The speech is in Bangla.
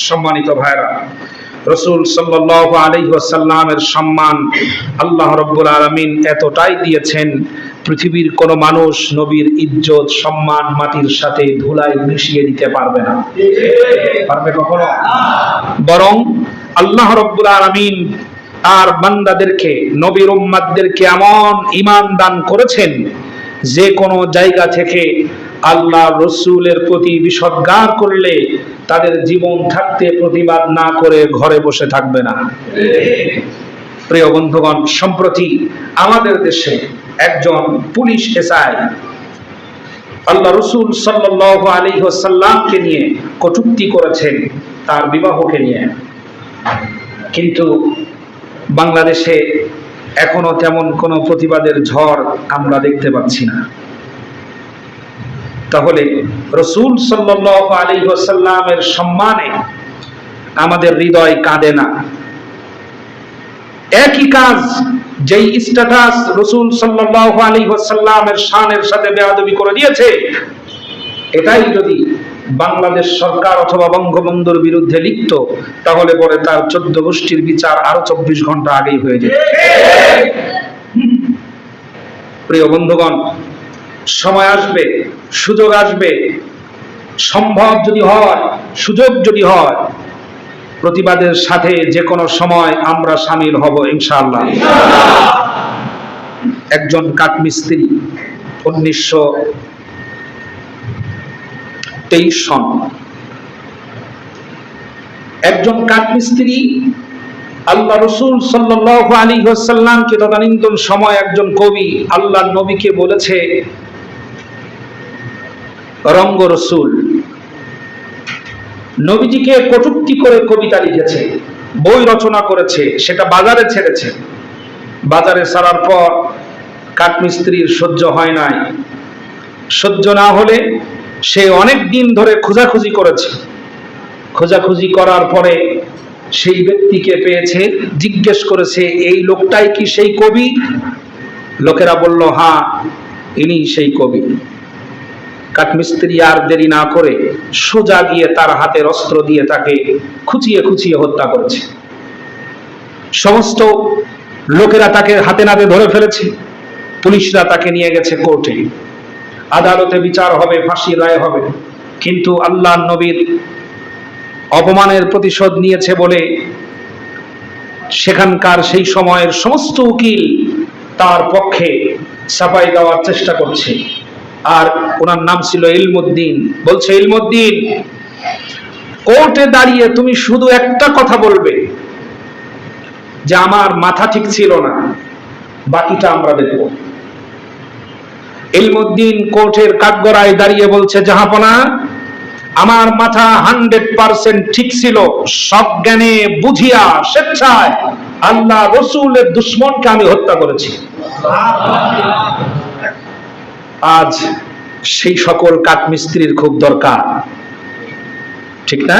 সম্মানিত ভাইরা, রাসূল সাল্লাল্লাহু আলাইহি ওয়াসাল্লামের সম্মান আল্লাহ রাব্বুল আলামিন এতটাই দিয়েছেন, পৃথিবীর কোন মানুষ নবীর ইজ্জত সম্মান মাটির সাথে ধুলায় মিশিয়ে দিতে পারবে না। পারবে কখনো? বরং আল্লাহ রাব্বুল আলামিন তার বান্দাদেরকে, নবীর উম্মতদেরকে এমন ঈমান দান করেছেন যে কোনো জায়গা থেকে আল্লাহ রসুলের প্রতি বিষদগার করলে তাদের জীবন থাকতে প্রতিবাদ না করে ঘরে বসে থাকবে না। প্রিয় বন্ধুগণ, সম্প্রতি আমাদের দেশে একজন পুলিশ এসআই আল্লাহ রসুল সাল্লাল্লাহু আলাইহি ওয়াসাল্লামকে নিয়ে কটূক্তি করেছেন তার বিবাহকে নিয়ে, কিন্তু বাংলাদেশে এখনো তেমন কোনো প্রতিবাদের ঝড় আমরা দেখতে পাচ্ছি না। তাহলে রাসূল সাল্লাল্লাহু আলাইহি ওয়াসাল্লামের সম্মানে আমাদের হৃদয় কাঁদে না? একই কাজ, যেই স্ট্যাটাস রাসূল সাল্লাল্লাহু আলাইহি ওয়াসাল্লামের শানের সাথে বেয়াদবি করে দিয়েছে, এটাই যদি বাংলাদেশ সরকার অথবা বঙ্গবন্ধুর বিরুদ্ধে লিখত, তাহলে পরে তার 14 গোষ্ঠীর বিচার আরো 24 ঘন্টা আগেই হয়ে যেত। প্রিয় বন্ধুগণ, সময় আসবে, সুযোগ আসবে, সম্ভব যদি হয়, সুযোগ যদি হয়, প্রতিবাদের সাথে যে কোনো সময় আমরা শামিল হব ইনশাআল্লাহ। একজন কাঠমিস্ত্রি 1923 সন, একজন কাঠমিস্ত্রি আল্লাহ রসুল সাল্লাল্লাহু আলাইহি ওয়াসাল্লামকে তদানীন্তন সময় একজন কবি আল্লাহর নবীকে বলেছে রঙ্গ রসুল। নবীজিকে কটূক্তি করে কবিতা লিখেছে, বই রচনা করেছে, সেটা বাজারে ছেড়েছে। বাজারে ছাড়ার পর কাঠমিস্ত্রির সহ্য হয় নাই। সহ্য না হলে সে অনেক দিন ধরে খোঁজাখুঁজি করেছে। খোঁজাখুঁজি করার পরে সেই ব্যক্তিকে পেয়েছে, জিজ্ঞেস করেছে, এই লোকটাই কি সেই কবি? লোকেরা বলল, হ্যাঁ, ইনি সেই কবি। কাঠমিস্ত্রি আর দেরি না করে সোজা গিয়ে তার হাতের অস্ত্র দিয়ে তাকে খুঁচিয়ে খুঁচিয়ে হত্যা করেছে। সমস্ত লোকেরা তাকে হাতে নাতে ধরে ফেলেছে। পুলিশরা তাকে নিয়ে গেছে কোর্টে, আদালতে বিচার হবে, ফাঁসির রায় হবে। কিন্তু আল্লাহর নবীর অপমানের প্রতিশোধ নিয়েছে বলে সেখানকার সেই সময়ের সমস্ত উকিল তার পক্ষে সাফাই দেওয়ার চেষ্টা করছে। আর ওনার নাম ছিল ইলমুদ্দিন। বলছে, ইলমুদ্দিন, কোর্টে দাঁড়িয়ে তুমি শুধু একটা কথা বলবে যে আমার মাথা ঠিক ছিল না, বাকিটা আমরা দেখব। ইলমুদ্দিন কোর্টের কাঠগড়ায় দাঁড়িয়ে বলছে, জাহাপনা, আমার মাথা 100% ঠিক ছিল। সব জ্ঞানে বুঝিয়া স্বেচ্ছায় আল্লাহ রসুলের দুশমনকে আমি হত্যা করেছি। আজ সেই সকল কাঠমিস্ত্রির খুব দরকার, ঠিক না?